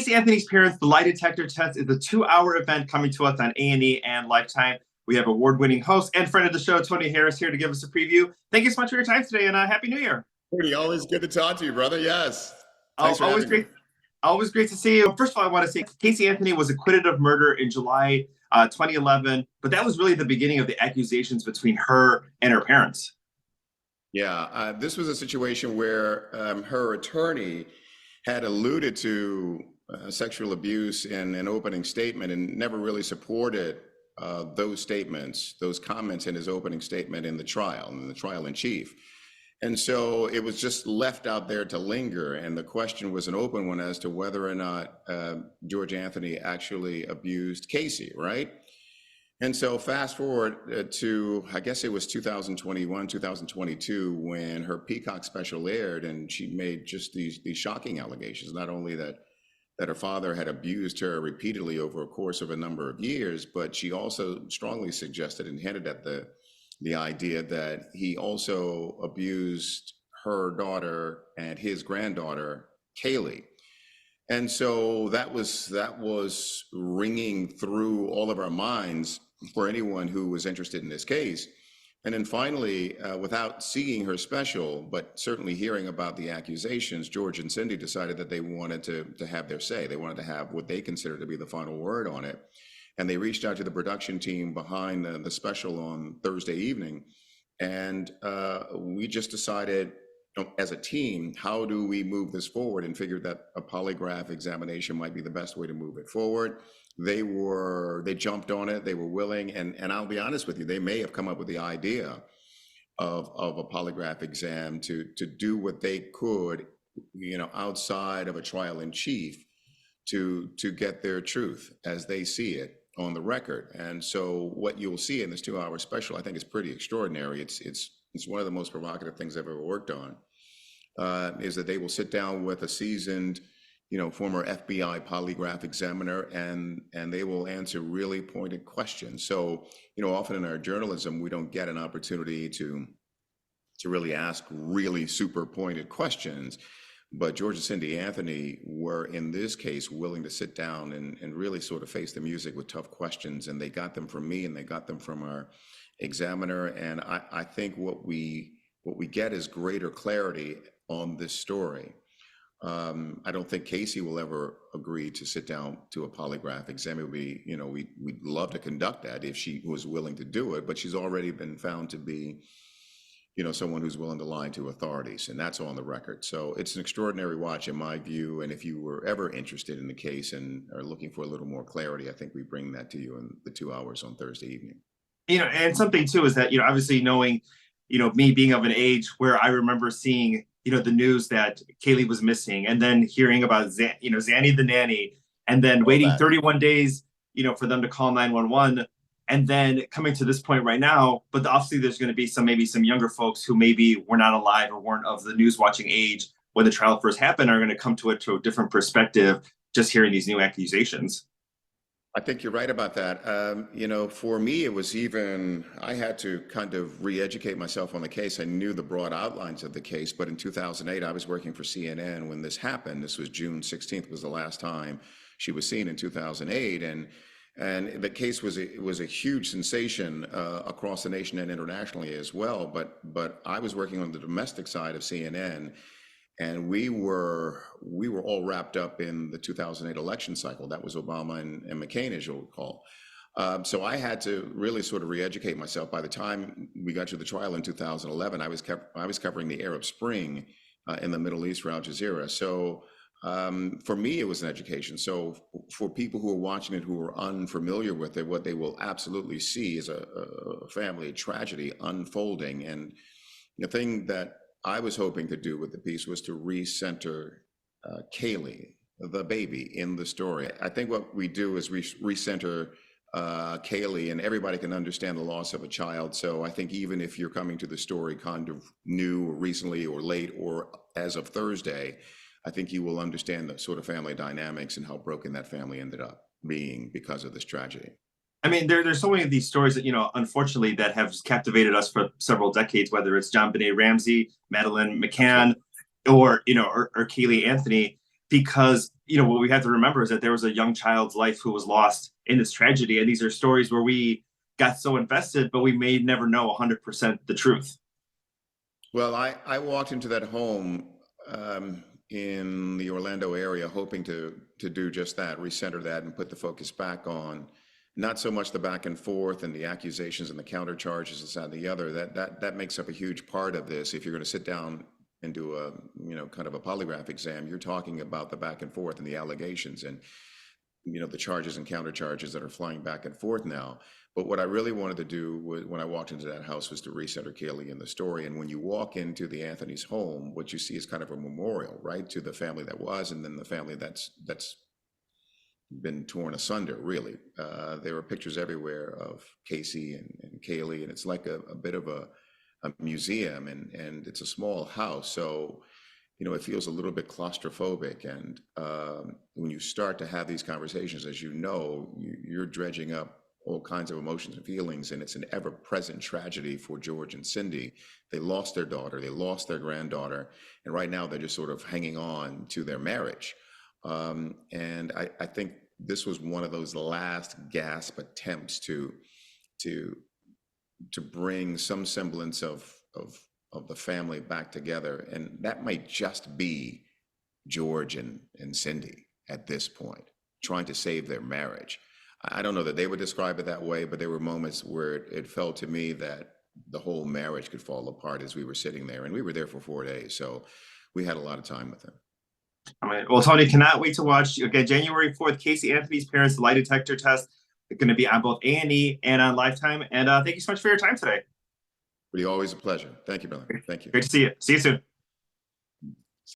Casey Anthony's Parents, the Lie Detector Test is a 2-hour event coming to us on A&E and Lifetime. We have award-winning host and friend of the show, Tony Harris, here to give us a preview. Thank you so much for your time today, and Happy New Year. Cody, always good to talk to you, brother. Yes. Thanks for having me. Always great to see you. First of all, I want to say Casey Anthony was acquitted of murder in July 2011, but that was really the beginning of the accusations between her and her parents. Yeah, this was a situation where her attorney had alluded to sexual abuse in an opening statement and never really supported those statements, those comments in his opening statement in the trial in chief. And so it was just left out there to linger. And the question was an open one as to whether or not George Anthony actually abused Casey, right? And so fast forward to, I guess it was 2021, 2022, when her Peacock special aired, and she made just these shocking allegations, not only that her father had abused her repeatedly over a course of a number of years, but she also strongly suggested and hinted at the idea that he also abused her daughter and his granddaughter, Caylee. And so that was ringing through all of our minds for anyone who was interested in this case. And then finally, without seeing her special, but certainly hearing about the accusations, George and Cindy decided that they wanted to have their say. They wanted to have what they considered to be the final word on it. And they reached out to the production team behind the special on Thursday evening. And we just decided, as a team, how do we move this forward, and figured that a polygraph examination might be the best way to move it forward. They jumped on it, they were willing, and I'll be honest with you, they may have come up with the idea of a polygraph exam to do what they could, outside of a trial in chief to get their truth as they see it on the record. And so what you'll see in this 2-hour special, I think, is pretty extraordinary. It's one of the most provocative things I've ever worked on, is that they will sit down with a seasoned, former FBI polygraph examiner, and they will answer really pointed questions. So, often in our journalism, we don't get an opportunity to really ask really super pointed questions. But George and Cindy Anthony were, in this case, willing to sit down and really sort of face the music with tough questions. And they got them from me, and they got them from our examiner. And I think what we get is greater clarity on this story. I don't think Casey will ever agree to sit down to a polygraph exam. We'd love to conduct that if she was willing to do it, but she's already been found to be, someone who's willing to lie to authorities, and that's on the record. So it's an extraordinary watch in my view. And if you were ever interested in the case and are looking for a little more clarity, I think we bring that to you in the 2 hours on Thursday evening. And something too is that, obviously knowing, me being of an age where I remember seeing, the news that Caylee was missing, and then hearing about Zanny the nanny, and then waiting 31 days, for them to call 911. And then coming to this point right now, but obviously there's going to be maybe some younger folks who maybe were not alive or weren't of the news watching age when the trial first happened are going to come to it to a different perspective, just hearing these new accusations. I think you're right about that. For me, it was I had to kind of re-educate myself on the case. I knew the broad outlines of the case, but in 2008, I was working for CNN when this happened. This was June 16th was the last time she was seen in 2008. And the case was a huge sensation across the nation and internationally as well. But I was working on the domestic side of CNN, and we were all wrapped up in the 2008 election cycle. That was Obama and McCain, as you'll recall. So I had to really sort of re-educate myself. By the time we got to the trial in 2011, I was covering the Arab Spring in the Middle East for Al Jazeera. So for me, it was an education. So for people who are watching it who are unfamiliar with it, what they will absolutely see is a family tragedy unfolding. And the thing that I was hoping to do with the piece was to recenter Caylee, the baby, in the story. I think what we do is recenter Caylee, and everybody can understand the loss of a child. So I think even if you're coming to the story kind of new or recently or late or as of Thursday, I think you will understand the sort of family dynamics and how broken that family ended up being because of this tragedy. I mean, there's so many of these stories that, unfortunately, that have captivated us for several decades, whether it's John Benet Ramsey, Madeleine McCann, or Caylee Anthony, because what we have to remember is that there was a young child's life who was lost in this tragedy. And these are stories where we got so invested, but we may never know 100% the truth. Well, I walked into that home in the Orlando area, hoping to do just that, recenter that, and put the focus back on not so much the back and forth and the accusations and the counter charges, this, that, and the other. That makes up a huge part of this. If you're going to sit down and do a kind of a polygraph exam, you're talking about the back and forth and the allegations and the charges and counter charges that are flying back and forth now. But what I really wanted to do when I walked into that house was to recenter Caylee in the story. And when you walk into the Anthony's home, what you see is kind of a memorial, right, to the family that was, and then the family that's been torn asunder, really. There were pictures everywhere of Casey and Caylee, and it's like a bit of a museum, and it's a small house. So it feels a little bit claustrophobic. And when you start to have these conversations, as you're dredging up all kinds of emotions and feelings, and it's an ever-present tragedy for George and Cindy. They lost their daughter, they lost their granddaughter, and right now they're just sort of hanging on to their marriage. And I think this was one of those last gasp attempts to bring some semblance of the family back together. And that might just be George and Cindy at this point, trying to save their marriage. I don't know that they would describe it that way, but there were moments where it felt to me that the whole marriage could fall apart as we were sitting there. And we were there for 4 days, so we had a lot of time with them. All right. Well, Tony, cannot wait to watch, again, January 4th, Casey Anthony's Parents, the Lie Detector Test. It's going to be on both A&E and on Lifetime. And thank you so much for your time today. Really, always a pleasure. Thank you, brother. Thank you. Great to see you. See you soon.